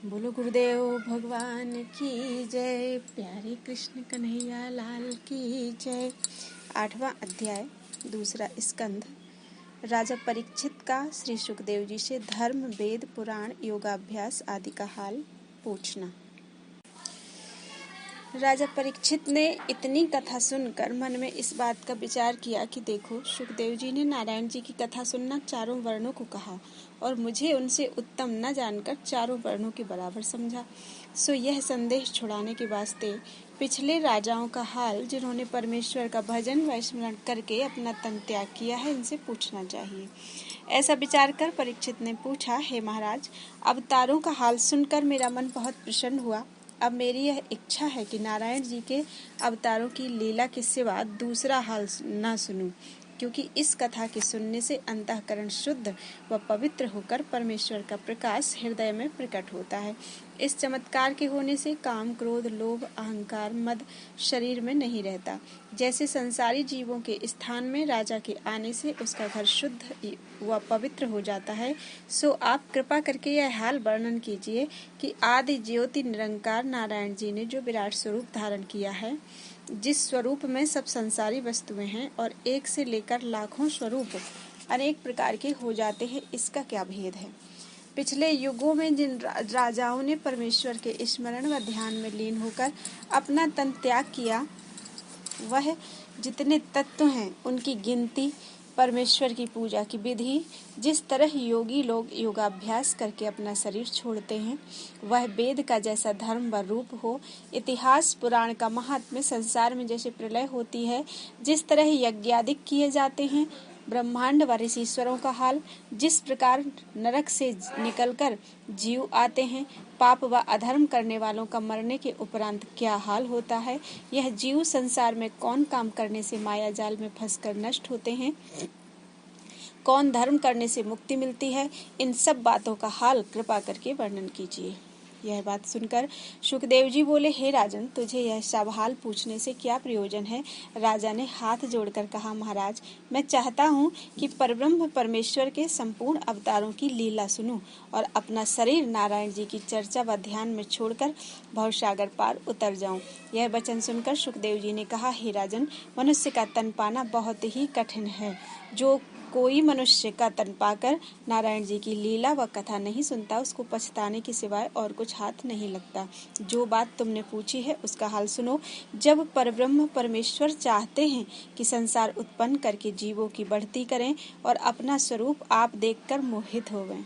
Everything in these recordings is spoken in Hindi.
बोलो गुरुदेव भगवान की जय। प्यारे कृष्ण कन्हैया लाल की जय। 8वां अध्याय, दूसरा स्कंध। राजा परीक्षित का श्री सुखदेव जी से धर्म, वेद, पुराण, योगाभ्यास आदि का हाल पूछना। राजा परीक्षित ने इतनी कथा सुनकर मन में इस बात का विचार किया कि देखो, सुखदेव जी ने नारायण जी की कथा सुनना चारों वर्णों को कहा और मुझे उनसे उत्तम न जानकर चारों वर्णों के बराबर समझा। सो यह संदेह छुड़ाने के वास्ते पिछले राजाओं का हाल, जिन्होंने परमेश्वर का भजन व स्मरण करके अपना तन त्याग किया है, इनसे पूछना चाहिए। ऐसा विचार कर परीक्षित ने पूछा, हे महाराज, अवतारों का हाल सुनकर मेरा मन बहुत प्रसन्न हुआ। अब मेरी यह इच्छा है कि नारायण जी के अवतारों की लीला के सिवा दूसरा हाल न सुनूं, क्योंकि इस कथा के सुनने से अंतःकरण शुद्ध व पवित्र होकर परमेश्वर का प्रकाश हृदय में प्रकट होता है। इस चमत्कार के होने से काम, क्रोध, लोभ, अहंकार, मद शरीर में नहीं रहता। जैसे संसारी जीवों के स्थान में राजा के आने से उसका घर शुद्ध व पवित्र हो जाता है, सो आप कृपा करके यह हाल वर्णन कीजिए कि आदि ज्योति निरंकार नारायण जी ने जो विराट स्वरूप धारण किया है, जिस स्वरूप में सब संसारी वस्तुएं हैं और एक से लेकर लाखों स्वरूप अनेक प्रकार के हो जाते हैं, इसका क्या भेद है। पिछले युगों में जिन राजाओं ने परमेश्वर के स्मरण व ध्यान में लीन होकर अपना तन त्याग किया, वह जितने तत्व हैं उनकी गिनती, परमेश्वर की पूजा की विधि, जिस तरह योगी लोग योगाभ्यास करके अपना शरीर छोड़ते हैं, वह वेद का जैसा धर्म व रूप हो, इतिहास पुराण का महात्म्य, संसार में जैसे प्रलय होती है, जिस तरह यज्ञादि किए जाते हैं, ब्रह्मांड व ऋषीश्वरों का हाल, जिस प्रकार नरक से निकलकर जीव आते हैं, पाप व अधर्म करने वालों का मरने के उपरांत क्या हाल होता है, यह जीव संसार में कौन काम करने से माया जाल में फंसकर नष्ट होते हैं, कौन धर्म करने से मुक्ति मिलती है, इन सब बातों का हाल कृपा करके वर्णन कीजिए। यह बात सुनकर सुखदेव जी बोले, हे राजन, तुझे यह सब हाल पूछने से क्या प्रयोजन है। राजा ने हाथ जोड़कर कहा, महाराज, मैं चाहता हूँ कि परब्रह्म परमेश्वर के संपूर्ण अवतारों की लीला सुनूं और अपना शरीर नारायण जी की चर्चा व ध्यान में छोड़कर भवसागर पार उतर जाऊं। यह वचन सुनकर सुखदेव जी ने कहा, हे राजन, मनुष्य का तन पाना बहुत ही कठिन है। जो कोई मनुष्य का तन पाकर नारायण जी की लीला व कथा नहीं सुनता, उसको पछताने के सिवाय और कुछ हाथ नहीं लगता। जो बात तुमने पूछी है उसका हाल सुनो। जब परब्रह्म परमेश्वर चाहते हैं कि संसार उत्पन्न करके जीवों की बढ़ती करें और अपना स्वरूप आप देखकर मोहित हो गए,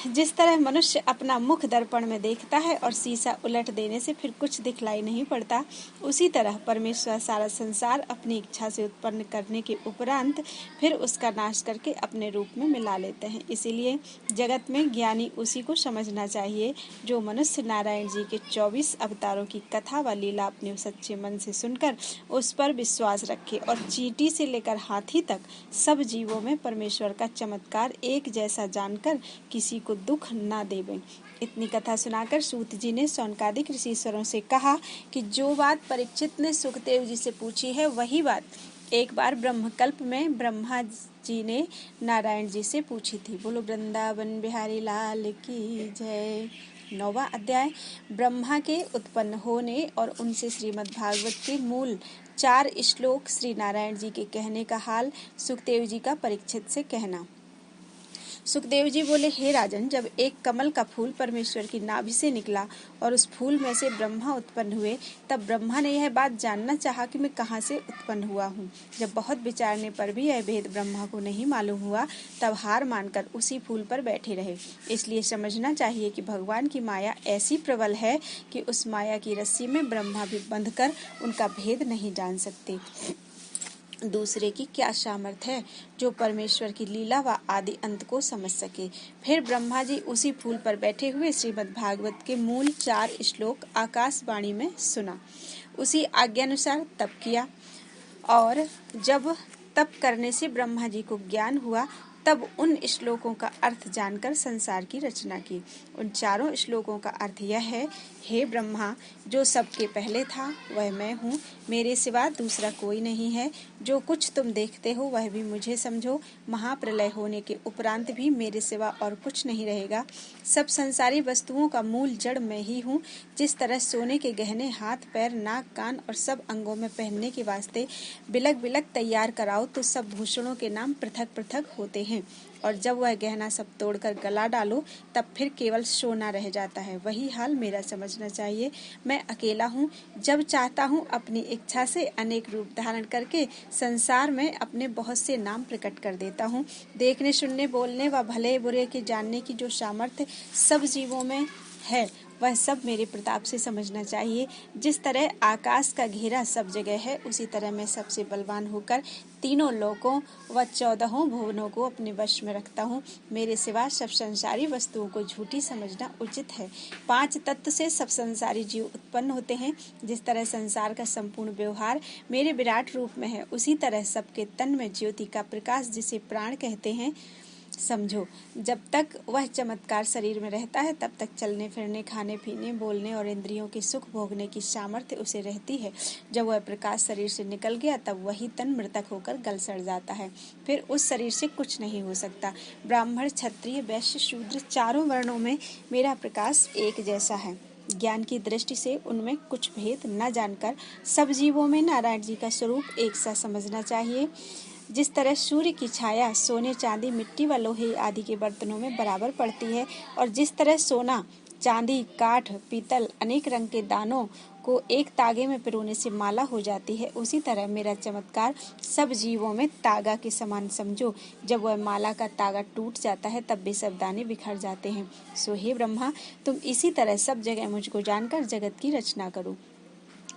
जिस तरह मनुष्य अपना मुख दर्पण में देखता है और शीशा उलट देने से फिर कुछ दिखलाई नहीं पड़ता, उसी तरह परमेश्वर सारा संसार अपनी इच्छा से उत्पन्न करने के उपरांत फिर उसका नाश करके अपने रूप में मिला लेते हैं। इसीलिए जगत में ज्ञानी उसी को समझना चाहिए जो मनुष्य नारायण जी के 24 अवतारों की कथा व लीला अपने सच्चे मन से सुनकर उस पर विश्वास रखे और चींटी से लेकर हाथी तक सब जीवों में परमेश्वर का चमत्कार एक जैसा जानकर किसी को दुख न देवे। इतनी कथा सुनाकर सूत जी ने शौनकादिक ऋषीश्वरों से कहा कि जो बात परीक्षित ने सुखदेव जी से पूछी है, वही बात एक बार ब्रह्मकल्प में ब्रह्मा जी ने नारायण जी से पूछी थी। बोलो वृंदावन बिहारी लाल की जय। 9वां अध्याय, ब्रह्मा के उत्पन्न होने और उनसे श्रीमद् भागवत के मूल 4 श्लोक श्री नारायण जी के कहने का हाल सुखदेव जी का परीक्षित से कहना। सुखदेव जी बोले, हे राजन, जब एक कमल का फूल परमेश्वर की नाभि से निकला और उस फूल में से ब्रह्मा उत्पन्न हुए, तब ब्रह्मा ने यह बात जानना चाहा कि मैं कहाँ से उत्पन्न हुआ हूँ। जब बहुत विचारने पर भी यह भेद ब्रह्मा को नहीं मालूम हुआ, तब हार मानकर उसी फूल पर बैठे रहे। इसलिए समझना चाहिए कि भगवान की माया ऐसी प्रबल है कि उस माया की रस्सी में ब्रह्मा भी बंधकर उनका भेद नहीं जान सकते। दूसरे की क्या सामर्थ्य है जो परमेश्वर की लीला व आदि अंत को समझ सके। फिर ब्रह्मा जी उसी फूल पर बैठे हुए श्रीमद् भागवत के मूल 4 श्लोक आकाशवाणी में सुना। उसी आज्ञानुसार तप किया और जब तप करने से ब्रह्मा जी को ज्ञान हुआ, तब उन श्लोकों का अर्थ जानकर संसार की रचना की। उन चारों श्लोकों का अर्थ यह है, हे ब्रह्मा, जो सबके पहले था वह मैं हूँ, मेरे सिवा दूसरा कोई नहीं है। जो कुछ तुम देखते हो वह भी मुझे समझो। महाप्रलय होने के उपरांत भी मेरे सिवा और कुछ नहीं रहेगा। सब संसारी वस्तुओं का मूल जड़ मैं ही हूँ। जिस तरह सोने के गहने हाथ, पैर, नाक, कान और सब अंगों में पहनने के वास्ते बिलक बिलक तैयार कराओ तो सब भूषणों के नाम पृथक पृथक होते हैं, और जब वह गहना सब तोड़कर गला डालो तब फिर केवल सोना रह जाता है। वही हाल मेरा समझना चाहिए। मैं अकेला हूँ, जब चाहता हूँ अपनी इच्छा से अनेक रूप धारण करके संसार में अपने बहुत से नाम प्रकट कर देता हूँ। देखने, सुनने, बोलने व भले बुरे के जानने की जो सामर्थ्य सब जीवों में है वह सब मेरे प्रताप से समझना चाहिए। जिस तरह आकाश का घेरा सब जगह है, उसी तरह मैं सबसे बलवान होकर तीनों लोकों व 14 भुवनों को अपने वश में रखता हूँ। मेरे सिवा सब संसारी वस्तुओं को झूठी समझना उचित है। 5 तत्व से सब संसारी जीव उत्पन्न होते हैं। जिस तरह संसार का संपूर्ण व्यवहार मेरे विराट रूप में है, उसी तरह सबके तन में ज्योति का प्रकाश, जिसे प्राण कहते हैं, समझो। जब तक वह चमत्कार शरीर में रहता है तब तक चलने फिरने, खाने पीने, बोलने और इंद्रियों के सुख भोगने की सामर्थ्य उसे रहती है। जब वह प्रकाश शरीर से निकल गया तब वही तन मृतक होकर गल सड़ जाता है। फिर उस शरीर से कुछ नहीं हो सकता। ब्राह्मण, क्षत्रिय, वैश्य, शूद्र चारों वर्णों में मेरा प्रकाश एक जैसा है। ज्ञान की दृष्टि से उनमें कुछ भेद न जानकर सब जीवों में नारायण जी का स्वरूप एक सा समझना चाहिए। जिस तरह सूर्य की छाया सोने, चांदी, मिट्टी व लोहे आदि के बर्तनों में बराबर पड़ती है, और जिस तरह सोना, चांदी, काठ, पीतल अनेक रंग के दानों को एक तागे में पिरोने से माला हो जाती है, उसी तरह मेरा चमत्कार सब जीवों में तागा के समान समझो। जब वह माला का तागा टूट जाता है तब भी सब दाने बिखर जाते हैं। सो हे ब्रह्मा, तुम इसी तरह सब जगह मुझको जानकर जगत की रचना करो।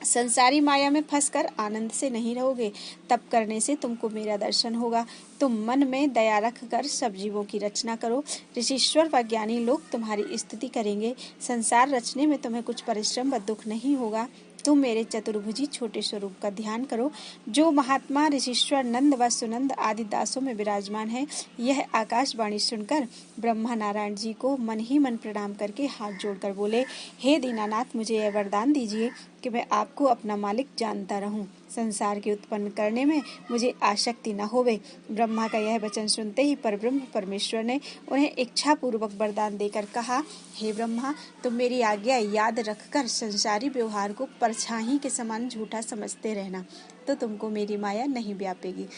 संसारी माया में फंसकर आनंद से नहीं रहोगे। तप करने से तुमको मेरा दर्शन होगा। तुम मन में दया रख कर सब जीवों की रचना करो। ऋषीश्वर व ज्ञानी लोग तुम्हारी स्तुति करेंगे। संसार रचने में तुम्हें कुछ परिश्रम व दुख नहीं होगा। तुम मेरे चतुर्भुजी छोटे स्वरूप का ध्यान करो, जो महात्मा ऋषीश्वर नंद व सुनंद आदि दासों में विराजमान है। यह आकाशवाणी सुनकर ब्रह्मा नारायण जी को मन ही मन प्रणाम करके हाथ जोड़कर बोले, हे दीनानाथ, मुझे यह वरदान दीजिए कि मैं आपको अपना मालिक जानता रहूं। संसार के उत्पन्न करने में मुझे आसक्ति न होवे। ब्रह्मा का यह वचन सुनते ही परब्रह्म परमेश्वर ने उन्हें इच्छा पूर्वक वरदान देकर कहा, हे ब्रह्मा, तुम मेरी आज्ञा याद रखकर संसारी व्यवहार को परछाई के समान झूठा समझते रहना, तो तुमको मेरी माया नहीं व्यापेगी।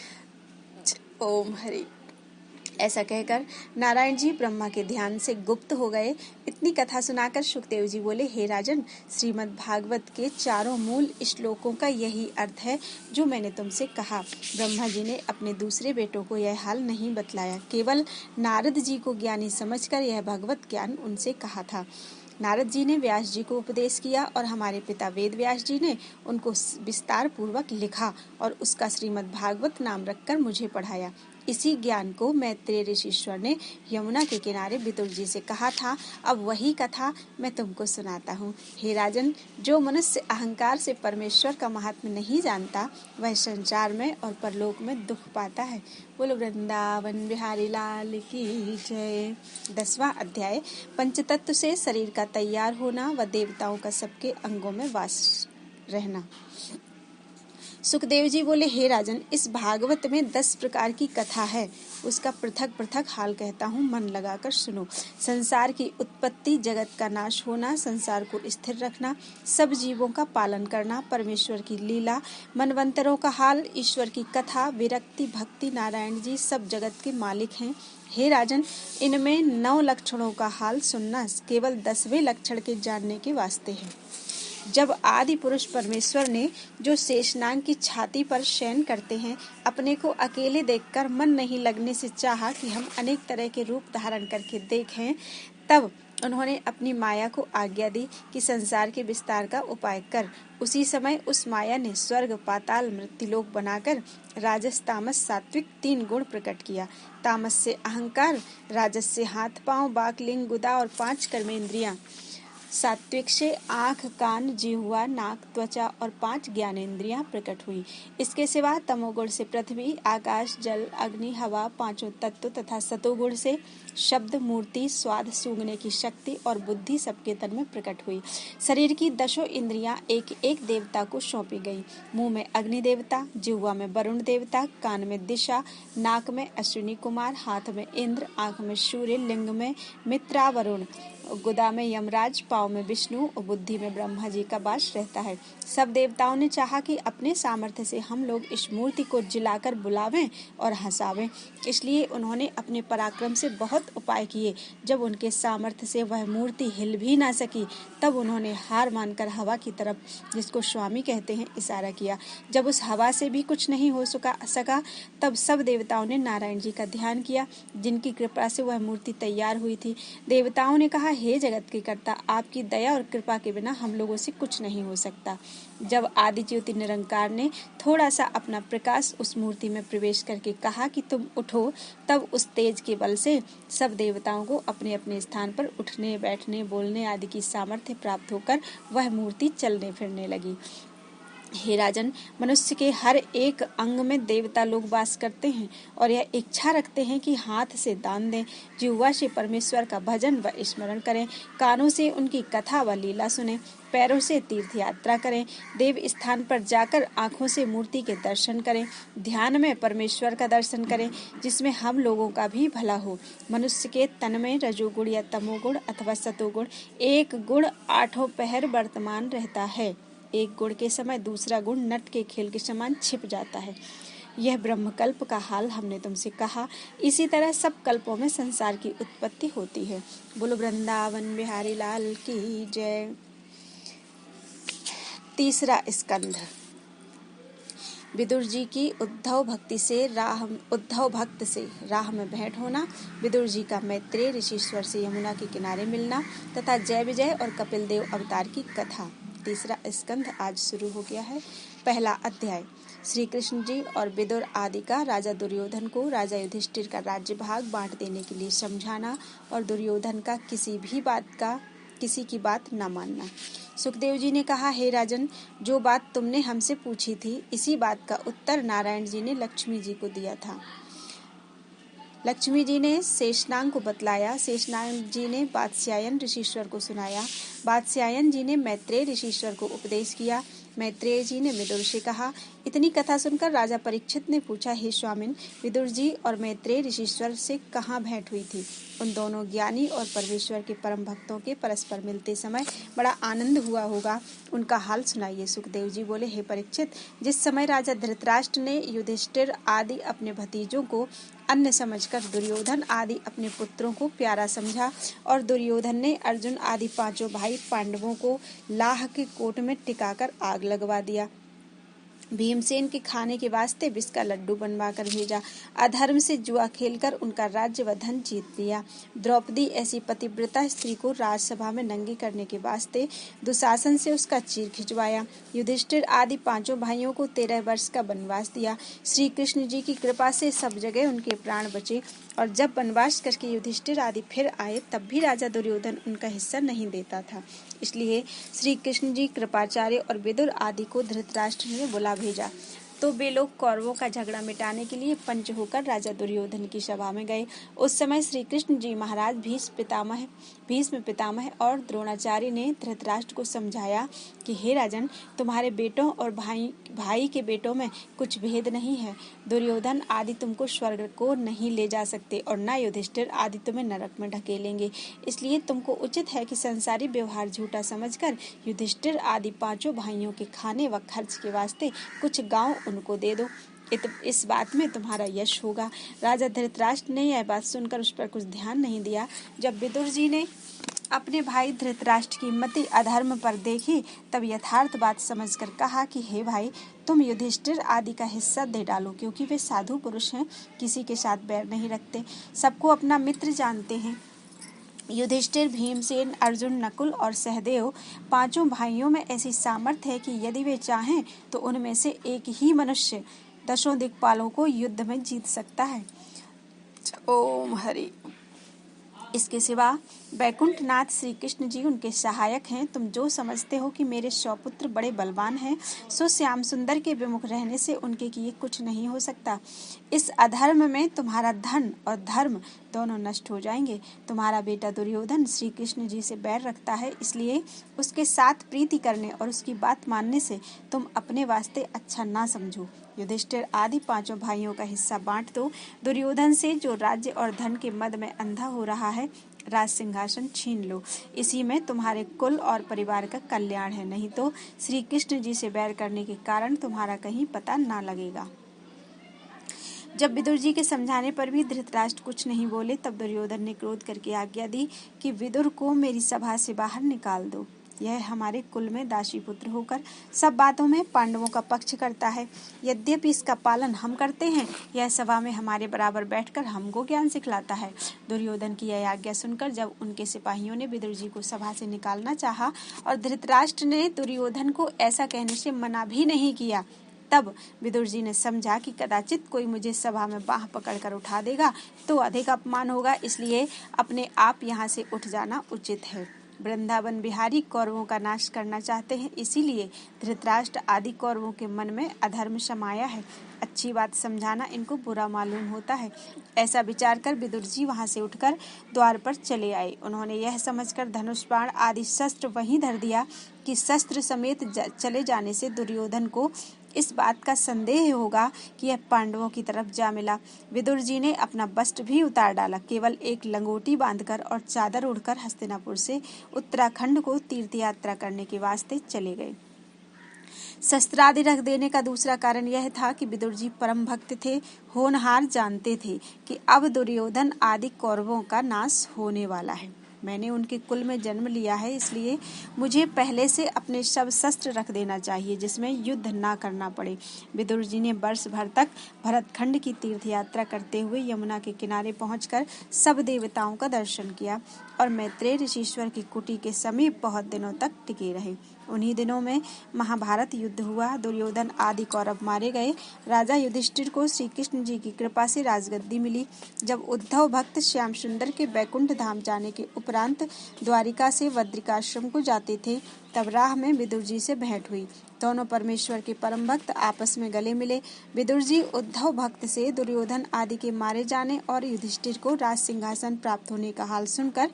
ओम हरि। ऐसा कहकर नारायण जी ब्रह्मा के ध्यान से गुप्त हो गए। इतनी कथा सुनाकर शुकदेव जी बोले, हे राजन, श्रीमद् भागवत के चारों मूल श्लोकों का यही अर्थ है जो मैंने तुमसे कहा। ब्रह्मा जी ने अपने दूसरे बेटों को यह हाल नहीं बतलाया, केवल नारद जी को ज्ञानी समझकर यह भगवत ज्ञान उनसे कहा था। नारद जी ने व्यास जी को उपदेश किया और हमारे पिता वेद व्यास जी ने उनको विस्तार पूर्वक लिखा और उसका श्रीमद् भागवत नाम रखकर मुझे पढ़ाया। इसी ज्ञान को मैत्रेय ऋषीश्वर ने यमुना के किनारे विदुर जी से कहा था। अब वही कथा मैं तुमको सुनाता हूँ। हे राजन, जो मनुष्य अहंकार से परमेश्वर का महात्म्य नहीं जानता, वह संसार में और परलोक में दुख पाता है। बोलो वृंदावन बिहारी लाल की जय। 10वां अध्याय, पंचतत्व से शरीर का तैयार होना व देवताओं का सबके अंगों में वास रहना। सुखदेव जी बोले, हे राजन, इस भागवत में 10 प्रकार की कथा है। उसका पृथक पृथक हाल कहता हूँ, मन लगाकर सुनो। संसार की उत्पत्ति, जगत का नाश होना, संसार को स्थिर रखना, सब जीवों का पालन करना, परमेश्वर की लीला, मनवंतरों का हाल, ईश्वर की कथा, विरक्ति, भक्ति, नारायण जी सब जगत के मालिक हैं। हे राजन, इनमें 9 लक्षणों का हाल सुनना केवल 10वें लक्षण के जानने के वास्ते है। जब आदि पुरुष परमेश्वर ने, जो शेषनाग की छाती पर शयन करते हैं, अपने को अकेले देखकर मन नहीं लगने से चाहा कि हम अनेक तरह के रूप धारण करके देखें, तब उन्होंने अपनी माया को आज्ञा दी कि संसार के विस्तार का उपाय कर। उसी समय उस माया ने स्वर्ग, पाताल, मृत्युलोक बनाकर राजस, तामस, सात्विक 3 गुण प्रकट किया। तामस से अहंकार, राजस से हाथ पांव, बाक, लिंग, गुदा और 5 कर्मेंद्रियां, सात्विक से आँख, कान, जिह्वा, नाक, त्वचा और 5 ज्ञानेंद्रियां प्रकट हुई। इसके सिवा तमोगुण से पृथ्वी, आकाश, जल, अग्नि, हवा, 5 तत्व तथा सतोगुण से शब्द, मूर्ति, स्वाद, सूंघने की शक्ति और बुद्धि सबके तन में प्रकट हुई। शरीर की 10 इंद्रियां एक एक देवता को सौंपी गई। मुंह में अग्नि देवता, जिह्वा में वरुण देवता, कान में दिशा, नाक में अश्विनी कुमार, हाथ में इंद्र, आंख में सूर्य, लिंग में मित्रा वरुण, गुदा में यमराज, पाँव में विष्णु और बुद्धि में ब्रह्मा जी का वास रहता है। सब देवताओं ने चाहा कि अपने सामर्थ्य से हम लोग इस मूर्ति को जिलाकर बुलावें और हंसावें, इसलिए उन्होंने अपने पराक्रम से बहुत उपाय किए। जब उनके सामर्थ्य से वह मूर्ति हिल भी ना सकी, तब उन्होंने हार मानकर हवा की तरफ, जिसको स्वामी कहते हैं, इशारा किया। जब उस हवा से भी कुछ नहीं हो सका, तब सब देवताओं ने नारायण जी का ध्यान किया, जिनकी कृपा से वह मूर्ति तैयार हुई थी। देवताओं ने कहा, हे जगत के कर्ता, आपकी दया और कृपा के बिना हम लोगों से कुछ नहीं हो सकता। जब आदि ज्योति निरंकार ने थोड़ा सा अपना प्रकाश उस मूर्ति में प्रवेश करके कहा कि तुम उठो, तब उस तेज के बल से सब देवताओं को अपने अपने स्थान पर उठने, बैठने, बोलने आदि की सामर्थ्य प्राप्त होकर वह मूर्ति चलने फिरने लगी। हे राजन, मनुष्य के हर एक अंग में देवता लोग वास करते हैं और यह इच्छा रखते हैं कि हाथ से दान दें, जिह्वा से परमेश्वर का भजन व स्मरण करें, कानों से उनकी कथा व लीला सुनें, पैरों से तीर्थ यात्रा करें, देव स्थान पर जाकर आंखों से मूर्ति के दर्शन करें, ध्यान में परमेश्वर का दर्शन करें, जिसमें हम लोगों का भी भला हो। मनुष्य के तन में रजोगुण या तमोगुण अथवा सतोगुण एक गुण 8 पहर वर्तमान रहता है। एक गुण के समय दूसरा गुण नट के खेल के समान छिप जाता है। यह ब्रह्मकल्प का हाल हमने तुमसे कहा। इसी तरह सब कल्पों में संसार की उत्पत्ति होती है। बोलो वृंदावन बिहारी लाल की जय। तीसरा स्कंध। विदुर जी की उद्धव भक्त से राह में भेंट होना, विदुर जी का मैत्रेय ऋषिश्वर से यमुना के किनारे मिलना तथा जय विजय और कपिल देव अवतार की कथा। तीसरा स्कंध आज शुरू हो गया है। पहला अध्याय। श्री कृष्ण जी और विदुर आदि का राजा दुर्योधन को राजा युधिष्ठिर का राज्य भाग बांट देने के लिए समझाना और दुर्योधन का किसी की बात न मानना। सुखदेव जी ने कहा, हे राजन, जो बात तुमने हमसे पूछी थी, इसी बात का उत्तर नारायण जी ने लक्ष्मी जी को दिया था। लक्ष्मी जी ने शेषनाग को बतलाया, शेषनाग जी ने वात्स्यायन ऋषिश्वर को सुनाया, वात्स्यायन जी ने मैत्रेय ऋषिश्वर को उपदेश किया, मैत्रेय जी ने विदुर से कहा। इतनी कथा सुनकर राजा परीक्षित ने पूछा, हे स्वामिन, विदुर जी और मैत्रेय ऋषिश्वर से कहाँ भेंट हुई थी? उन दोनों ज्ञानी और परमेश्वर के परम भक्तों के परस्पर मिलते समय बड़ा आनंद हुआ होगा, उनका हाल सुनाइए। सुखदेव जी बोले, हे परीक्षित, जिस समय राजा धृतराष्ट्र ने युधिष्ठिर आदि अपने भतीजों को अन्न समझकर दुर्योधन आदि अपने पुत्रों को प्यारा समझा और दुर्योधन ने अर्जुन आदि 5 भाई पांडवों को लाह के कोट में टिकाकर आग लगवा दिया, भीमसेन के खाने के वास्ते विष का लड्डू बनवा कर भेजा, अधर्म से जुआ खेलकर उनका राज्य व धन जीत लिया, द्रौपदी ऐसी पतिव्रता स्त्री को राजसभा में नंगी करने के वास्ते दुशासन से उसका चीर खिंचवाया, युधिष्ठिर आदि 5 भाइयों को 13 वर्ष का वनवास दिया। श्री कृष्ण जी की कृपा से सब जगह उनके प्राण बचे और जब वनवास करके युधिष्ठिर आदि फिर आए, तब भी राजा दुर्योधन उनका हिस्सा नहीं देता था। इसलिए श्री कृष्ण जी कृपाचार्य और विदुर आदि को धृतराष्ट्र ने बुला भेजा, तो वे लोग कौरवों का झगड़ा मिटाने के लिए पंच होकर राजा दुर्योधन की सभा में गए। उस समय श्री कृष्ण जी महाराज भीष्म पितामह और द्रोणाचार्य ने धृतराष्ट्र को समझाया कि हे राजन, तुम्हारे बेटों और भाई के बेटों में कुछ भेद नहीं है। दुर्योधन आदि तुमको स्वर्ग को नहीं ले जा सकते और न युधिष्ठिर आदि तुम्हें नरक में ढकेलेंगे। इसलिए तुमको उचित है कि संसारी व्यवहार झूठा समझकर युधिष्ठिर आदि 5 भाइयों के खाने व खर्च के वास्ते कुछ गांव उनको दे दो। इस बात में तुम्हारा यश होगा। राजा धृतराष्ट्र ने यह बात सुनकर उस पर कुछ ध्यान नहीं दिया। जब विदुर जी ने अपने भाई धृतराष्ट्र की मति अधर्म पर देखी, तब यथार्थ बात समझकर कहा कि हे भाई, तुम युधिष्ठिर आदि का हिस्सा दे डालो, क्योंकि वे साधु पुरुष हैं, किसी के साथ बैर नहीं रखते, सबको अपना मित्र जानते हैं। युधिष्ठिर, भीमसेन, अर्जुन, नकुल और सहदेव 5 भाइयों में ऐसी सामर्थ्य है कि यदि वे चाहें तो उनमें से एक ही मनुष्य 10 दिक्पालों को युद्ध में जीत सकता है। ओम हरि। इसके सिवा बैकुंठनाथ श्री कृष्ण जी उनके सहायक हैं। तुम जो समझते हो कि मेरे सौपुत्र बड़े बलवान हैं, सो श्याम सुंदर के विमुख रहने से उनके किए कुछ नहीं हो सकता। इस अधर्म में तुम्हारा धन और धर्म दोनों नष्ट हो जाएंगे। तुम्हारा बेटा दुर्योधन श्री कृष्ण जी से बैर रखता है, इसलिए उसके साथ प्रीति करने और उसकी बात मानने से तुम अपने वास्ते अच्छा ना समझो। युधिष्ठिर आदि 5 भाइयों का हिस्सा बांट दो। दुर्योधन से जो राज्य और धन के मद में अंधा हो रहा है, राज सिंहासन छीन लो। इसी में तुम्हारे कुल और परिवार का कल्याण है, नहीं तो श्री कृष्ण जी से बैर करने के कारण तुम्हारा कहीं पता ना लगेगा। जब विदुर जी के समझाने पर भी धृतराष्ट्र कुछ नहीं बोले, तब दुर्योधन ने क्रोध करके आज्ञा दी कि विदुर को मेरी सभा से बाहर निकाल दो। यह हमारे कुल में दासी पुत्र होकर सब बातों में पांडवों का पक्ष करता है। यद्यपि इसका पालन हम करते हैं, यह सभा में हमारे बराबर बैठकर हमको ज्ञान सिखलाता है। दुर्योधन की यह आज्ञा सुनकर जब उनके सिपाहियों ने विदुर जी को सभा से निकालना चाहा और धृतराष्ट्र ने दुर्योधन को ऐसा कहने से मना भी नहीं किया, तब विदुर जी ने समझा कि कदाचित कोई मुझे सभा में बाह पकड़कर उठा देगा तो अधिक अपमान होगा, इसलिए अपने आप यहाँ से उठ जाना उचित है। वृंदावन बिहारी कौरवों का नाश करना चाहते हैं, इसीलिए धृतराष्ट्र आदि कौरवों के मन में अधर्म समाया है। अच्छी बात समझाना इनको बुरा मालूम होता है। ऐसा विचार कर विदुर जी वहां से उठकर द्वार पर चले आए। उन्होंने यह समझकर धनुष बाण आदि शस्त्र वहीं धर दिया कि शस्त्र समेत चले जाने से दुर्योधन को इस बात का संदेह होगा कि यह पांडवों की तरफ जा मिला। विदुर जी ने अपना वस्त्र भी उतार डाला, केवल एक लंगोटी बांधकर और चादर उड़कर हस्तिनापुर से उत्तराखंड को तीर्थ यात्रा करने के वास्ते चले गए। शस्त्रादि रख देने का दूसरा कारण यह था कि विदुर जी परम भक्त थे, होनहार जानते थे कि अब दुर्योधन आदि कौरवों का नाश होने वाला है। मैंने उनके कुल में जन्म लिया है, इसलिए मुझे पहले से अपने सब शस्त्र रख देना चाहिए जिसमें युद्ध ना करना पड़े। विदुर जी ने वर्ष भर तक भरतखंड की तीर्थ यात्रा करते हुए यमुना के किनारे पहुंचकर सब देवताओं का दर्शन किया और मैत्रेय ऋषीश्वर की कुटी के समीप बहुत दिनों तक टिके रहे। उन्हीं दिनों में महाभारत युद्ध हुआ। दुर्योधन आदि कौरव मारे गए। राजा युधिष्ठिर को श्री कृष्ण जी की कृपा से राजगद्दी मिली। जब उद्धव भक्त श्याम सुंदर के बैकुंठ धाम जाने के उपरांत द्वारिका से बद्रिकाश्रम को जाते थे, तब राह में विदुर जी से भेंट हुई। दोनों परमेश्वर के परम भक्त आपस में गले मिले। विदुर जी उद्धव भक्त से दुर्योधन आदि के मारे जाने और युधिष्ठिर को राज सिंहासन प्राप्त होने का हाल सुनकर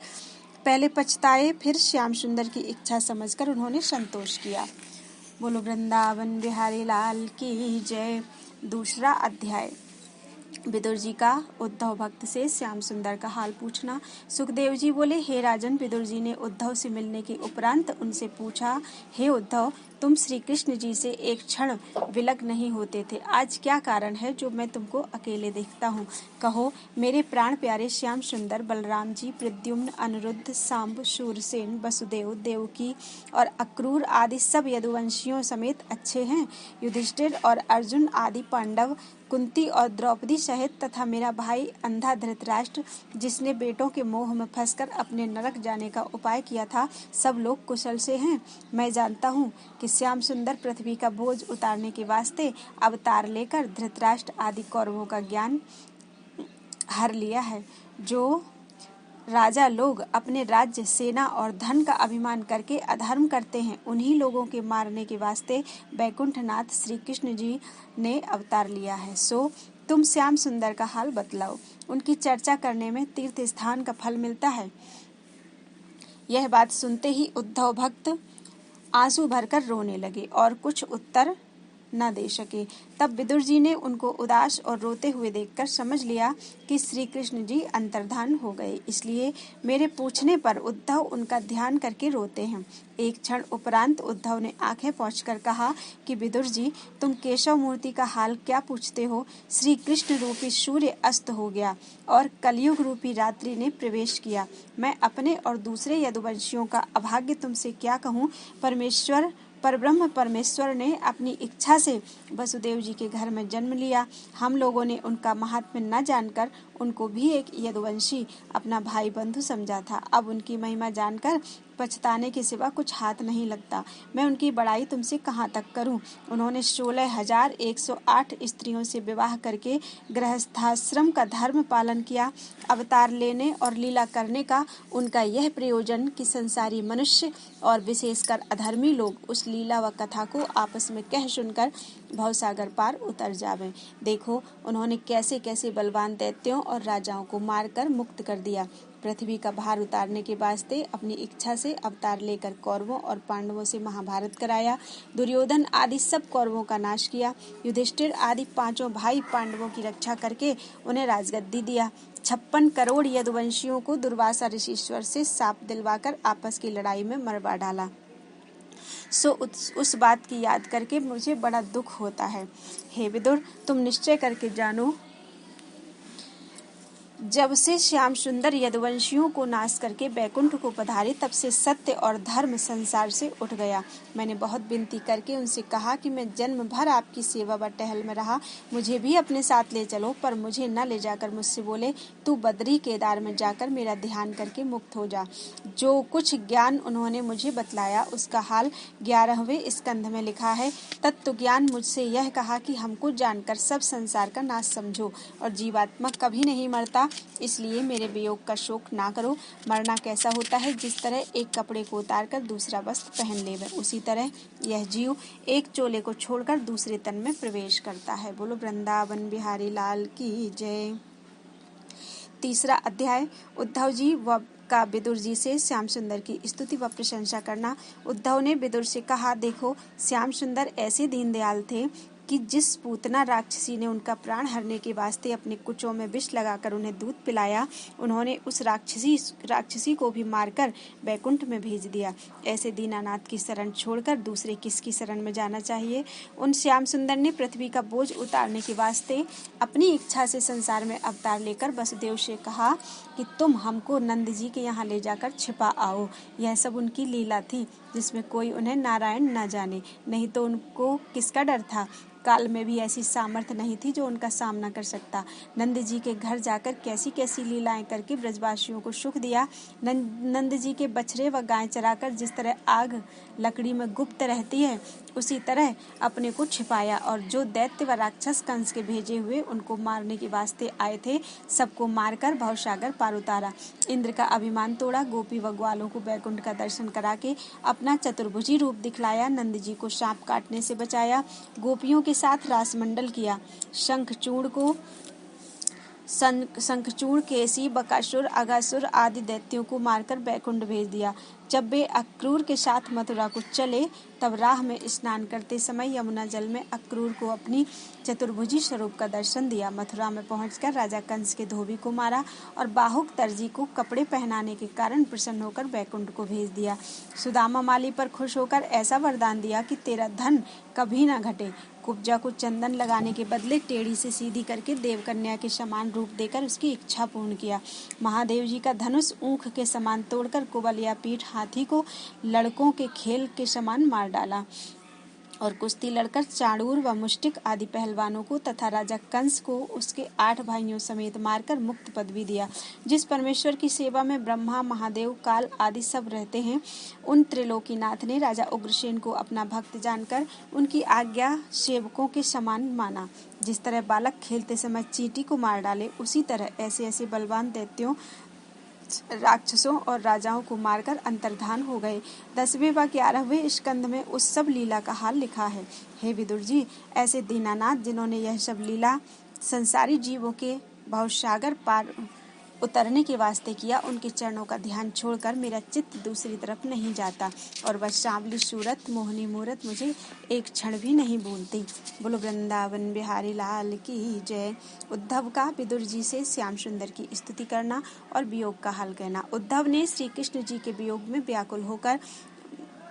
पहले पछताए, फिर श्याम सुंदर की इच्छा समझकर उन्होंने संतोष किया। बोलो वृंदावन बिहारी लाल की जय। दूसरा अध्याय। विदुर जी का उद्धव भक्त से श्याम सुंदर का हाल पूछना। सुखदेव जी बोले, हे राजन, विदुर जी ने उद्धव से मिलने के उपरांत उनसे पूछा, हे उद्धव, तुम श्री कृष्ण जी से एक क्षण विलग नहीं होते थे, आज क्या कारण है जो मैं तुमको अकेले देखता हूँ? कहो। मेरे प्राण प्यारे श्याम सुंदर, बलराम जी, प्रद्युम्न, अनिरुद्ध, सांब, शूरसेन, वसुदेव, देवकी और अक्रूर आदि सब यदुवंशियों समेत अच्छे हैं। युधिष्ठिर और अर्जुन आदि पांडव, कुंती और द्रौपदी सहित तथा मेरा भाई अंधा धृतराष्ट्र, जिसने बेटों के मोह में फंसकर अपने नरक जाने का उपाय किया था, सब लोग कुशल से हैं। मैं जानता हूँ कि श्याम सुंदर पृथ्वी का बोझ उतारने के वास्ते अवतार लेकर धृतराष्ट्र आदि कौरवों का ज्ञान हर लिया है। जो राजा लोग अपने राज्य, सेना और धन का अभिमान करके अधर्म करते हैं, उन्हीं लोगों के मारने के वास्ते बैकुंठनाथ श्री कृष्ण जी ने अवतार लिया है। सो तुम श्याम सुंदर का हाल बतलाओ। उनकी चर्चा करने में तीर्थ स्थान का फल मिलता है। यह बात सुनते ही उद्धव भक्त आंसू भरकर रोने लगे और कुछ उत्तर न दे सके। तब विदुर जी ने उनको उदास और रोते हुए देखकर समझ लिया कि श्री कृष्ण जी अंतर्धान हो गए, इसलिए मेरे पूछने पर उद्धव उनका ध्यान करके रोते हैं। एक क्षण उपरांत उद्धव ने आंखें पोंछकर कहा कि विदुर जी, तुम केशव मूर्ति का हाल क्या पूछते हो? श्री कृष्ण रूपी सूर्य अस्त हो गया और कलयुग रूपी रात्रि ने प्रवेश किया। मैं अपने और दूसरे यदुवंशियों का अभाग्य तुमसे क्या कहूँ? परब्रह्म परमेश्वर ने अपनी इच्छा से वसुदेव जी के घर में जन्म लिया। हम लोगों ने उनका महात्म्य न जानकर उनको भी एक यदुवंशी अपना भाई बंधु समझा था। अब उनकी महिमा जानकर पछताने के सिवा कुछ हाथ नहीं लगता। मैं उनकी बड़ाई तुमसे कहाँ तक करूं। उन्होंने 16,108 स्त्रियों से विवाह करके गृहस्थाश्रम का धर्म पालन किया। अवतार लेने और लीला करने का उनका यह प्रयोजन कि संसारी मनुष्य और विशेषकर अधर्मी लोग उस लीला व कथा को आपस में कह सुनकर भवसागर पार उतर जावें। देखो उन्होंने कैसे कैसे बलवान दैत्यों और राजाओं को मारकर मुक्त कर दिया। पृथ्वी का भार उतारने के वास्ते अपनी इच्छा से अवतार लेकर कौरवों और पांडवों से महाभारत कराया। दुर्योधन आदि सब कौरवों का नाश किया। युधिष्ठिर आदि 5 भाई पांडवों की रक्षा करके उन्हें राजगद्दी दिया। 56 करोड़ यदुवंशियों को दुर्वासा ऋषीश्वर से शाप दिलवाकर आपस की लड़ाई में मरवा डाला। सो उस बात की याद करके मुझे बड़ा दुख होता है। हे विदुर, तुम निश्चय करके जानो, जब से श्याम सुंदर यदुवंशियों को नाश करके बैकुंठ को पधारे तब से सत्य और धर्म संसार से उठ गया। मैंने बहुत विनती करके उनसे कहा कि मैं जन्म भर आपकी सेवा व टहल में रहा, मुझे भी अपने साथ ले चलो, पर मुझे न ले जाकर मुझसे बोले तू बद्री केदार में जाकर मेरा ध्यान करके मुक्त हो जा। जो कुछ ज्ञान उन्होंने मुझे बतलाया उसका हाल 11वें स्कंध में लिखा है। तत्व ज्ञान मुझसे यह कहा कि हमको जानकर सब संसार का नाश समझो और जीवात्मा कभी नहीं मरता, इसलिए मेरे वियोग का शोक ना करो। मरना कैसा होता है, जिस तरह एक कपड़े को उतारकर दूसरा वस्त्र पहन लेवे, उसी तरह यह जीव एक चोले को छोड़कर दूसरे तन में प्रवेश करता है। बोलो वृंदावन बिहारी लाल की जय। तीसरा अध्याय, उद्धव जी का विदुर जी से श्याम सुंदर की स्तुति व प्रशंसा करना। उद्धव ने विदुर से कहा, देखो श्याम सुंदर ऐसे दीनदयाल थे कि जिस पूतना राक्षसी ने उनका प्राण हरने के वास्ते अपने कुचों में विष लगाकर उन्हें दूध पिलाया, उन्होंने उस राक्षसी को भी मारकर बैकुंठ में भेज दिया। ऐसे दीनानाथ की शरण छोड़कर दूसरे किसकी शरण में जाना चाहिए। उन श्याम सुंदर ने पृथ्वी का बोझ उतारने के वास्ते अपनी इच्छा से संसार में अवतार लेकर वसुदेव से कहा कि तुम हमको नंद जी के यहाँ ले जाकर छिपा आओ। यह सब उनकी लीला थी जिसमें कोई उन्हें नारायण न जाने, नहीं तो उनको किसका डर था। काल में भी ऐसी सामर्थ्य नहीं थी जो उनका सामना कर सकता। नंद जी के घर जाकर कैसी कैसी लीलाएं करके ब्रजवासियों को सुख दिया। नंद जी के बछड़े व गाय चराकर जिस तरह आग लकड़ी में गुप्त रहती है, उसी तरह अपने को छिपाया और जो दैत्य व राक्षस कंस के भेजे हुए उनको मारने के वास्ते आए थे, सबको मारकर भवसागर पार उतारा। इंद्र का अभिमान तोड़ा, गोपी व ग्वालों को बैकुंठ का दर्शन करा के अपना चतुर्भुजी रूप दिखलाया, नंद जी को सांप काटने से बचाया, गोपियों के साथ रासमंडल किया, शंखचूड़, केसी, बकासुर, अघासुर आदि दैत्यों को मारकर बैकुंठ भेज दिया। जब वे अक्रूर के साथ मथुरा को चले तब राह में स्नान करते समय यमुना जल में अक्रूर को अपनी चतुर्भुजी स्वरूप का दर्शन दिया। मथुरा में पहुंचकर राजा कंस के धोबी को मारा और बाहुक दर्जी को कपड़े पहनाने के कारण प्रसन्न होकर बैकुंठ को भेज दिया। सुदामा माली पर खुश होकर ऐसा वरदान दिया कि तेरा धन कभी न घटे। कुब्जा को चंदन लगाने के बदले टेढ़ी से सीधी करके देवकन्या के समान रूप देकर उसकी इच्छा पूर्ण किया। महादेव जी का धनुष ऊख के समान तोड़कर कुबल या पीठ हाथी को लड़कों के खेल के समान मार डाला और कुश्ती लड़कर चाणूर व मुष्टिक आदि पहलवानों को तथा राजा कंस को उसके 8 भाइयों समेत मारकर मुक्त पदवी दिया। जिस परमेश्वर की सेवा में ब्रह्मा, महादेव, काल आदि सब रहते हैं, उन त्रिलोकीनाथ ने राजा उग्रसेन को अपना भक्त जानकर उनकी आज्ञा सेवकों के समान माना। जिस तरह बालक खेलते समय चींटी को मार डाले, उसी तरह ऐसे ऐसे बलवान दैत्यों, राक्षसों और राजाओं को मारकर अंतर्धान हो गए। 10वें व 11वें स्कंध में उस सब लीला का हाल लिखा है। हे विदुर जी, ऐसे दीनानाथ जिन्होंने यह सब लीला संसारी जीवों के भवसागर पार उतरने के वास्ते किया, उनके चरणों का ध्यान छोड़कर मेरा चित्त दूसरी तरफ नहीं जाता और वह सांवली सूरत, मोहनी मूरत मुझे एक क्षण भी नहीं भूलती। बोलो वृंदावन बिहारी लाल की जय। उद्धव का विदुर जी से श्याम सुंदर की स्तुति करना और वियोग का हाल कहना। उद्धव ने श्री कृष्ण जी के वियोग में व्याकुल होकर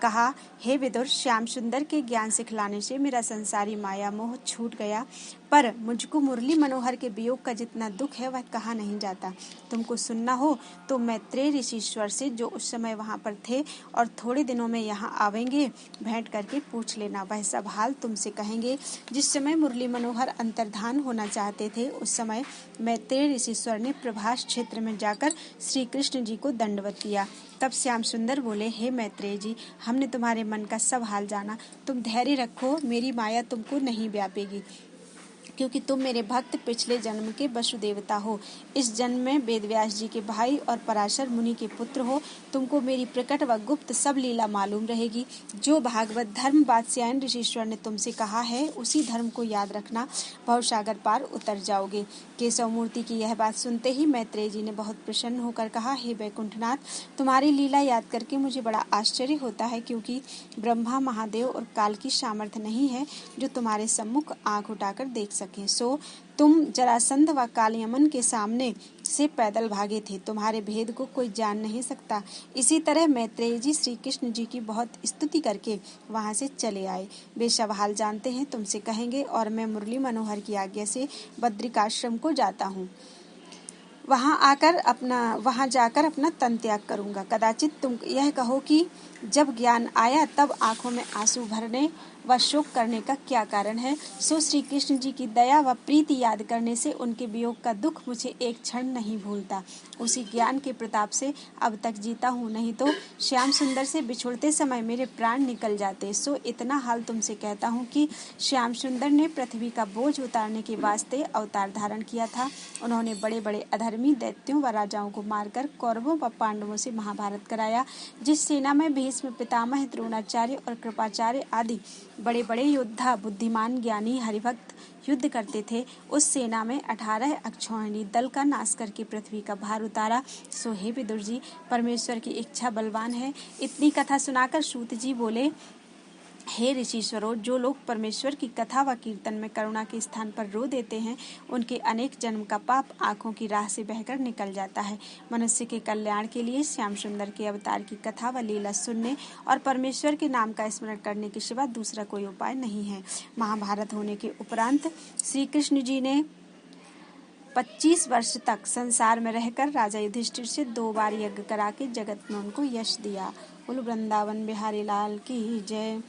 कहा, हे विदुर, श्याम सुंदर के ज्ञान सिखलाने से मेरा संसारी माया मोह छूट गया। पर मुझको मुरली मनोहर के वियोग का जितना दुख है वह कहा नहीं जाता। तुमको सुनना हो तो मैत्रेय ऋषीश्वर से, जो उस समय वहाँ पर थे और थोड़े दिनों में यहाँ आवेंगे, भेंट करके पूछ लेना। वह सब हाल तुमसे कहेंगे। जिस समय मुरली मनोहर अंतर्धान होना चाहते थे, उस समय मैत्रेय ऋषीश्वर ने प्रभास क्षेत्र में जाकर श्री कृष्ण जी को दंडवत किया। तब श्याम सुंदर बोले, हे मैत्रेय जी, हमने तुम्हारे मन का सब हाल जाना। तुम धैर्य रखो, मेरी माया तुमको नहीं व्यापेगी, क्योंकि तुम मेरे भक्त पिछले जन्म के वसुदेवता हो। इस जन्म में वेदव्यास जी के भाई और पराशर मुनि के पुत्र हो। तुमको मेरी प्रकट व गुप्त सब लीला मालूम रहेगी। जो भागवत धर्म वात्स्यायन ऋषीश्वर ने तुमसे कहा है, उसी धर्म को याद रखना, भवसागर पार उतर जाओगे। केशव मूर्ति की यह बात सुनते ही मैत्रेय जी ने बहुत प्रसन्न होकर कहा, हे वैकुंठनाथ, तुम्हारी लीला याद करके मुझे बड़ा आश्चर्य होता है, क्योंकि ब्रह्मा, महादेव और काल की सामर्थ्य नहीं है जो तुम्हारे सम्मुख आंख उठाकर देख सके। सो तुम जरासंध व कालयमन के सामने से पैदल भागे थे। तुम्हारे भेद को कोई जान नहीं सकता। इसी तरह मैत्रेय जी श्री कृष्ण जी की बहुत स्तुति करके वहां से चले आए। वे सब हाल जानते हैं, तुमसे कहेंगे, और मैं मुरली मनोहर की आज्ञा से बद्रिकाश्रम को जाता हूँ। वहां जाकर अपना तन त्याग करूंगा। कदाचित तुम यह कहो कि जब ज्ञान आया तब आंखों में आंसू भरने व शोक करने का क्या कारण है। सो श्री कृष्ण जी की दया व प्रीति याद करने से उनके वियोग का दुख मुझे एक क्षण नहीं भूलता। उसी ज्ञान के प्रताप से अब तक जीता हूँ, नहीं तो श्याम सुंदर से बिछुड़ते समय मेरे प्राण निकल जाते। सो इतना हाल तुमसे कहता हूँ कि श्याम सुंदर ने पृथ्वी का बोझ उतारने के वास्ते अवतार धारण किया था। उन्होंने बड़े बड़े अधर्मी दैत्यों व राजाओं को मारकर कौरवों व पांडवों से महाभारत कराया। जिस सेना में भीष्म, पितामह, द्रोणाचार्य और कृपाचार्य आदि बड़े बड़े योद्धा, बुद्धिमान, ज्ञानी, हरिभक्त युद्ध करते थे, उस सेना में 18 अक्षौहिणी दल का नाश करके पृथ्वी का भार उतारा। सो हे विदुर जी, परमेश्वर की इच्छा बलवान है। इतनी कथा सुनाकर सूत जी बोले, हे ऋषीश्वरों, जो लोग परमेश्वर की कथा व कीर्तन में करुणा के स्थान पर रो देते हैं, उनके अनेक जन्म का पाप आंखों की राह से बहकर निकल जाता है। मनुष्य के कल्याण के लिए श्याम सुंदर के अवतार की कथा व लीला सुनने और परमेश्वर के नाम का स्मरण करने के सिवा दूसरा कोई उपाय नहीं है। महाभारत होने के उपरांत श्री कृष्ण जी ने 25 वर्ष तक संसार में रहकर राजा युधिष्ठिर से 2 बार यज्ञ करा के जगत में उनको यश दिया। बोलो वृंदावन बिहारी लाल की जय।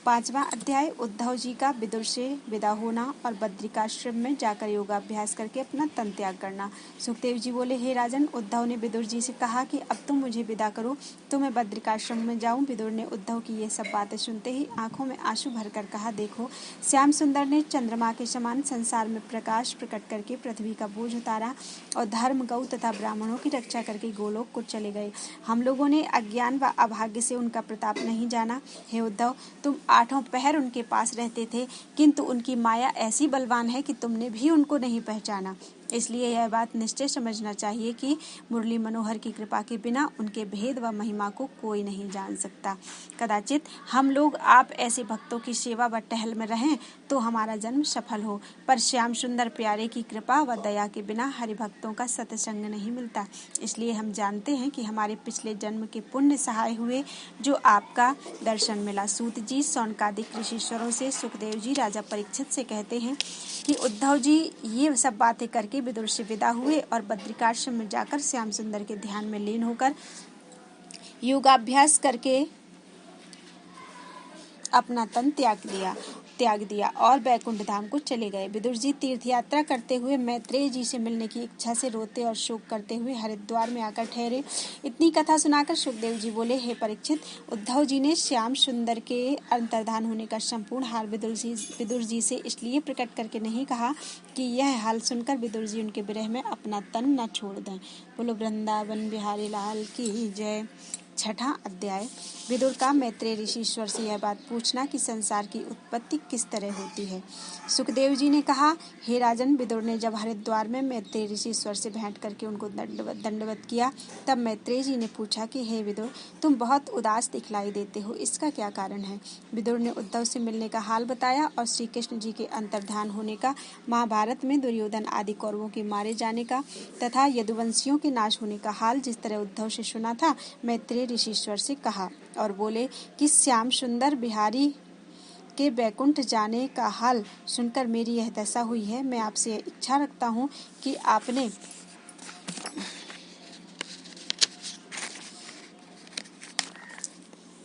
5वां अध्याय, उद्धव जी का विदुर से विदा होना और बद्रिकाश्रम में जाकर योगाभ्यास करके अपना तन त्याग करना। सुखदेव जी बोले, हे राजन, उद्धव ने विदुर जी से कहा कि अब तुम मुझे विदा करो तो मैं बद्रिकाश्रम में जाऊं। विदुर ने उद्धव की ये सब बातें सुनते ही आंखों में आंसू भरकर कहा, देखो, श्याम सुंदर ने चंद्रमा के समान संसार में प्रकाश प्रकट करके पृथ्वी का बोझ उतारा और धर्म, गौ तथा ब्राह्मणों की रक्षा करके गोलोक को चले गए। हम लोगों ने अज्ञान व अभाग्य से उनका प्रताप नहीं जाना। हे उद्धव, तुम 8 पहर उनके पास रहते थे, किंतु उनकी माया ऐसी बलवान है कि तुमने भी उनको नहीं पहचाना। इसलिए यह बात निश्चय समझना चाहिए कि मुरली मनोहर की कृपा के बिना उनके भेद व महिमा को कोई नहीं जान सकता। कदाचित हम लोग आप ऐसे भक्तों की सेवा व टहल में रहें तो हमारा जन्म सफल हो, पर श्याम सुंदर प्यारे की कृपा व दया के बिना हरिभक्तों का सत्संग नहीं मिलता। इसलिए हम जानते हैं कि हमारे पिछले जन्म के पुण्य सहाय हुए जो आपका दर्शन मिला। सूत जी सौनकादिक ऋषीश्वरों से सुखदेव जी राजा परीक्षित से कहते हैं कि उद्धव जी ये सब बातें करके विदुर से विदा हुए और बद्रिकाश्रम में जाकर श्याम सुंदर के ध्यान में लीन होकर योगाभ्यास करके अपना तन त्याग दिया और बैकुंठ धाम को चले गए। विदुर जी तीर्थ यात्रा करते हुए मैत्रेय जी से मिलने की इच्छा से रोते और शोक करते हुए हरिद्वार में आकर ठहरे। इतनी कथा सुनाकर सुखदेव जी बोले, हे परीक्षित, उद्धव जी ने श्याम सुंदर के अंतर्धान होने का संपूर्ण हाल विदुर जी से इसलिए प्रकट करके नहीं कहा कि यह हाल सुनकर विदुर जी उनके विरह में अपना तन न छोड़ दें। बोलो वृंदावन बिहारी लाल की जय। 6वां अध्याय, विदुर का मैत्रेय ऋषीश्वर से यह बात पूछना कि संसार की उत्पत्ति किस तरह होती है। सुखदेव जी ने कहा, हे राजन, विदुर ने जब हरिद्वार में मैत्रेय ऋषीश्वर से भेंट करके उनको दंडवत किया, तब मैत्रेय जी ने पूछा कि हे विदुर, तुम बहुत उदास दिखलाई देते हो, इसका क्या कारण है। विदुर ने उद्धव से मिलने का हाल बताया और श्री कृष्ण जी के अंतर्धान होने का, महाभारत में दुर्योधन आदि कौरवों के मारे जाने का तथा यदुवंशियों के नाश होने का हाल जिस तरह उद्धव से सुना था, मैत्रेय ऋषीश्वर से कहा और बोले कि श्याम सुंदर बिहारी के बैकुंठ जाने का हाल सुनकर मेरी यह दशा हुई है। मैं आपसे यह इच्छा रखता हूँ कि आपने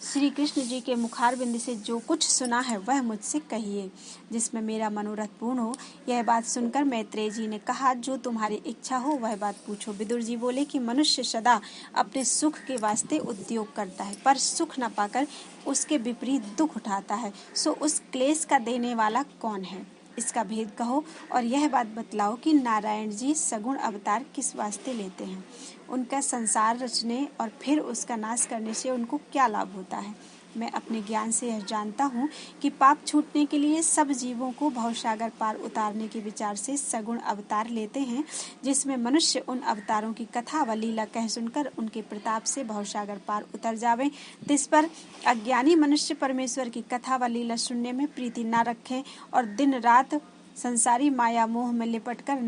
श्री कृष्ण जी के मुखारबिंद से जो कुछ सुना है वह मुझसे कहिए, जिसमें मेरा मनोरथ पूर्ण हो। यह बात सुनकर मैत्रेय जी ने कहा, जो तुम्हारी इच्छा हो वह बात पूछो। विदुर जी बोले कि मनुष्य सदा अपने सुख के वास्ते उद्योग करता है, पर सुख न पाकर उसके विपरीत दुख उठाता है। सो उस क्लेश का देने वाला कौन है, इसका भेद कहो और यह बात बतलाओ कि नारायण जी सगुण अवतार किस वास्ते लेते हैं। उनका संसार रचने और फिर उसका नाश करने से उनको क्या लाभ होता है। मैं अपने ज्ञान से यह जानता हूँ कि पाप छूटने के लिए सब जीवों को भवसागर पार उतारने के विचार से सगुण अवतार लेते हैं, जिसमें मनुष्य उन अवतारों की कथा व लीला कह सुनकर उनके प्रताप से भवसागर पार उतर जावे। तिस पर अज्ञानी मनुष्य परमेश्वर की कथा व लीला सुनने में प्रीति न रखें और दिन रात संसारी माया मोह में लिपटकर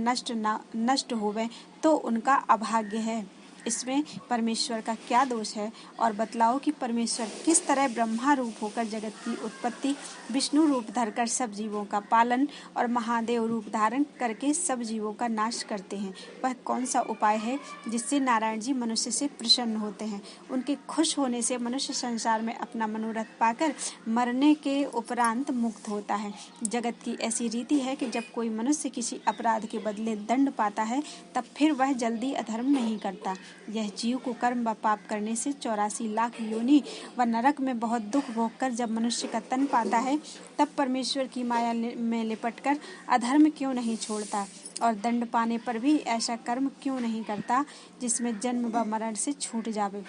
नष्ट होवे, तो उनका अभाग्य है। इसमें परमेश्वर का क्या दोष है, और बतलाओ कि परमेश्वर किस तरह ब्रह्मा रूप होकर जगत की उत्पत्ति, विष्णु रूप धरकर सब जीवों का पालन और महादेव रूप धारण करके सब जीवों का नाश करते हैं। वह कौन सा उपाय है जिससे नारायण जी मनुष्य से प्रसन्न होते हैं। उनके खुश होने से मनुष्य संसार में अपना मनोरथ पाकर मरने के उपरांत मुक्त होता है। जगत की ऐसी रीति है कि जब कोई मनुष्य किसी अपराध के बदले दंड पाता है, तब फिर वह जल्दी अधर्म नहीं करता। यह जीव को कर्म व पाप करने से 84 लाख योनि व नरक में बहुत दुख भोगकर जब मनुष्य का तन पाता है, तब परमेश्वर की माया में लिपटकर अधर्म क्यों नहीं छोड़ता और दंड पाने पर भी ऐसा कर्म क्यों नहीं करता जिसमें जन्म व मरण से छूट जावे।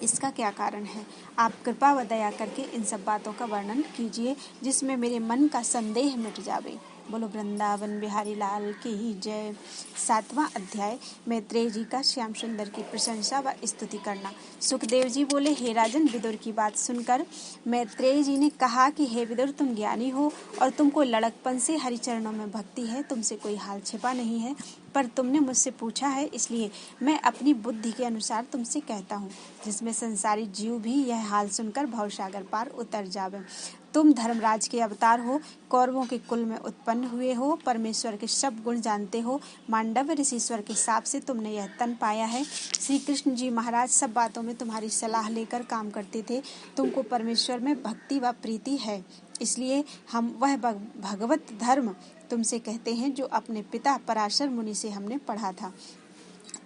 इसका क्या कारण है? आप कृपा व दया करके इन सब बातों का वर्णन कीजिए, जिसमें मेरे मन का संदेह मिट जावे। बोलो वृंदावन बिहारी लाल की जय। 7वां अध्याय, मैत्रेय जी का श्याम सुंदर की प्रशंसा व स्तुति करना। सुखदेव जी बोले, हे राजन, विदुर की बात सुनकर मैत्रेय जी ने कहा कि हे विदुर, तुम ज्ञानी हो और तुमको लड़कपन से हरि चरणों में भक्ति है, तुमसे कोई हाल छिपा नहीं है, पर तुमने मुझसे पूछा है, इसलिए मैं अपनी बुद्धि के अनुसार तुमसे कहता हूँ, जिसमें संसारी जीव भी यह हाल सुनकर भवसागर पार उतर जावे। तुम धर्मराज के अवतार हो, कौरवों के कुल में उत्पन्न हुए हो, परमेश्वर के सब गुण जानते हो, मांडव ऋषिश्वर के हिसाब से तुमने यह तन पाया है। श्री कृष्ण जी महाराज सब बातों में तुम्हारी सलाह लेकर काम करते थे। तुमको परमेश्वर में भक्ति व प्रीति है, इसलिए हम वह भगवत धर्म तुमसे कहते हैं जो अपने पिता पराशर मुनि से हमने पढ़ा था।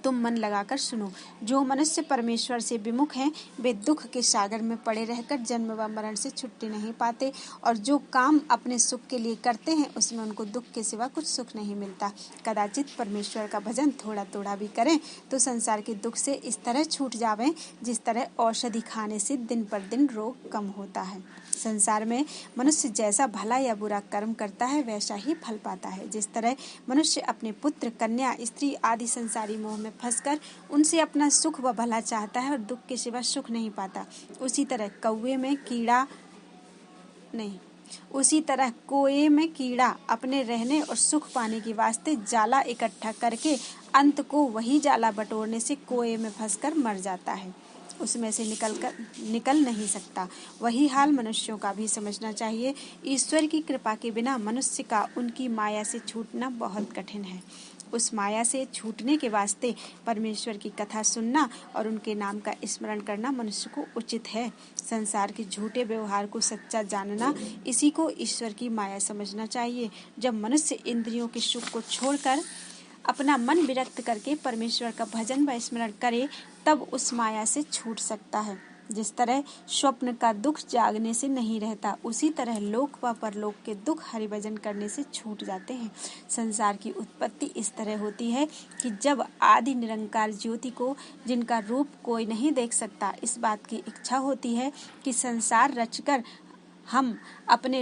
तुम मन लगाकर सुनो। जो मनुष्य परमेश्वर से विमुख हैं, वे दुख के सागर में पड़े रहकर जन्म व मरण से छुट्टी नहीं पाते, और जो काम अपने सुख के लिए करते हैं उसमें उनको दुख के सिवा कुछ सुख नहीं मिलता। कदाचित परमेश्वर का भजन थोड़ा थोड़ा भी करें तो संसार के दुख से इस तरह छूट जावें, जिस तरह औषधि खाने से दिन पर दिन रोग कम होता है। संसार में मनुष्य जैसा भला या बुरा कर्म करता है, वैसा ही फल पाता है। जिस तरह मनुष्य अपने पुत्र, कन्या, स्त्री आदि संसारी मोह में फंसकर उनसे अपना सुख व भला चाहता है और दुख के सिवा सुख नहीं पाता, उसी तरह कोए में कीड़ा अपने रहने और सुख पाने के वास्ते जाला इकट्ठा करके अंत को वही जाला बटोरने से कोए में फंसकर मर जाता है, उसमें से निकल नहीं सकता। वही हाल मनुष्यों का भी समझना चाहिए। ईश्वर की कृपा के बिना मनुष्य का उनकी माया से छूटना बहुत कठिन है। उस माया से छूटने के वास्ते परमेश्वर की कथा सुनना और उनके नाम का स्मरण करना मनुष्य को उचित है। संसार के झूठे व्यवहार को सच्चा जानना, इसी को ईश्वर की माया समझना चाहिए। जब मनुष्य इंद्रियों के सुख को छोड़कर अपना मन विरक्त करके परमेश्वर का भजन व स्मरण करे, तब उस माया से छूट सकता है। जिस तरह स्वप्न का दुख जागने से नहीं रहता, उसी तरह लोक व परलोक के दुख हरिभजन करने से छूट जाते हैं। संसार की उत्पत्ति इस तरह होती है कि जब आदि निरंकार ज्योति को, जिनका रूप कोई नहीं देख सकता, इस बात की इच्छा होती है कि संसार रचकर हम अपने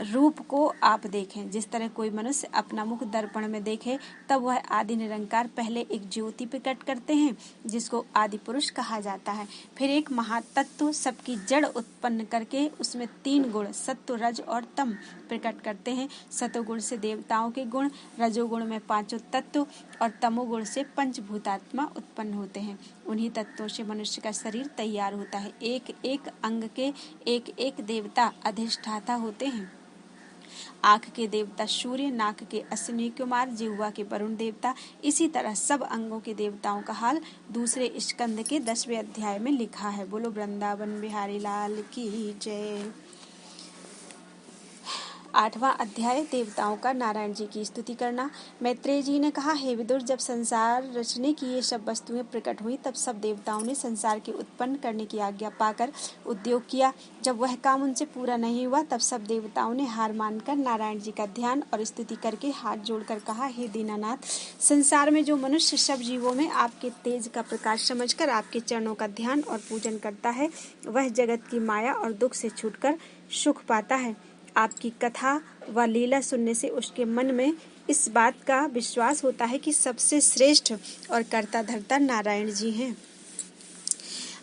रूप को आप देखें। जिस तरह कोई मनुष्य अपना मुख दर्पण में देखे, तब वह आदि निरंकार पहले एक ज्योति प्रकट करते हैं, जिसको आदि पुरुष कहा जाता है। फिर एक महातत्व सबकी जड़ उत्पन्न करके उसमें 3 गुण सत्व, रज और तम प्रकट करते हैं। सतोगुण से देवताओं के गुण, रजोगुण में 5 तत्व और तमोगुण से पंचभूतात्मा उत्पन्न होते हैं। उन्हीं तत्वों से मनुष्य का शरीर तैयार होता है। एक एक अंग के एक एक देवता अधिष्ठाता होते हैं। आँख के देवता सूर्य, नाक के अश्विनी कुमार, जिह्वा के वरुण देवता। इसी तरह सब अंगों के देवताओं का हाल दूसरे स्कंद के 10वें अध्याय में लिखा है। बोलो वृंदावन बिहारी लाल की जय। 8वां अध्याय देवताओं का नारायण जी की स्तुति करना। मैत्रेय जी ने कहा, हे विदुर, जब संसार रचने की ये सब वस्तुएं प्रकट हुई तब सब देवताओं ने संसार के उत्पन्न करने की आज्ञा पाकर उद्योग किया। जब वह काम उनसे पूरा नहीं हुआ तब सब देवताओं ने हार मानकर नारायण जी का ध्यान और स्तुति करके हाथ जोड़कर कहा, हे दीनानाथ, संसार में जो मनुष्य सब जीवों में आपके तेज का प्रकाश समझकर आपके चरणों का ध्यान और पूजन करता है वह जगत की माया और दुख से छूटकर सुख पाता है। आपकी कथा व लीला सुनने से उसके मन में इस बात का विश्वास होता है कि सबसे श्रेष्ठ और कर्ता धर्ता नारायण जी हैं।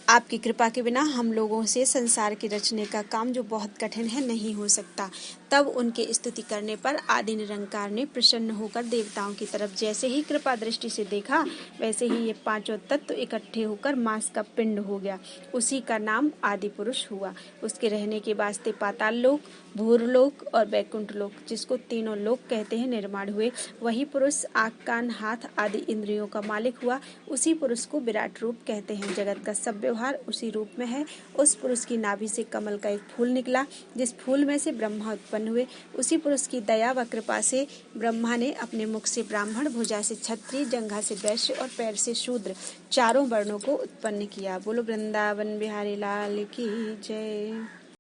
आपकी कृपा के बिना हम लोगों से संसार के रचने का काम, जो बहुत कठिन है, नहीं हो सकता। तब उनके स्तुति करने पर आदि निरंकार ने प्रसन्न होकर देवताओं की तरफ जैसे ही कृपा दृष्टि से देखा वैसे ही ये पांचों तत्व इकट्ठे होकर मांस का पिंड हो गया। उसी का नाम आदि पुरुष हुआ। उसके रहने के वास्ते पाताल लोक, भूरलोक और वैकुंठ लोक, जिसको तीनों लोक कहते हैं, निर्माण हुए। वही पुरुष आँख, कान, हाथ आदि इंद्रियों का मालिक हुआ। उसी पुरुष को विराट रूप कहते हैं। जगत का सब व्यवहार उसी रूप में है। उस पुरुष की नाभि से कमल का एक फूल निकला, जिस फूल में से ब्रह्मा उत्पन्न हुए। उसी पुरुष की दया व कृपा से ब्रह्मा ने अपने मुख से ब्राह्मण, भुजा से क्षत्रिय, जंघा से वैश्य और पैर से शूद्र चारों वर्णों को उत्पन्न किया। बोलो वृंदावन बिहारी लाल की जय।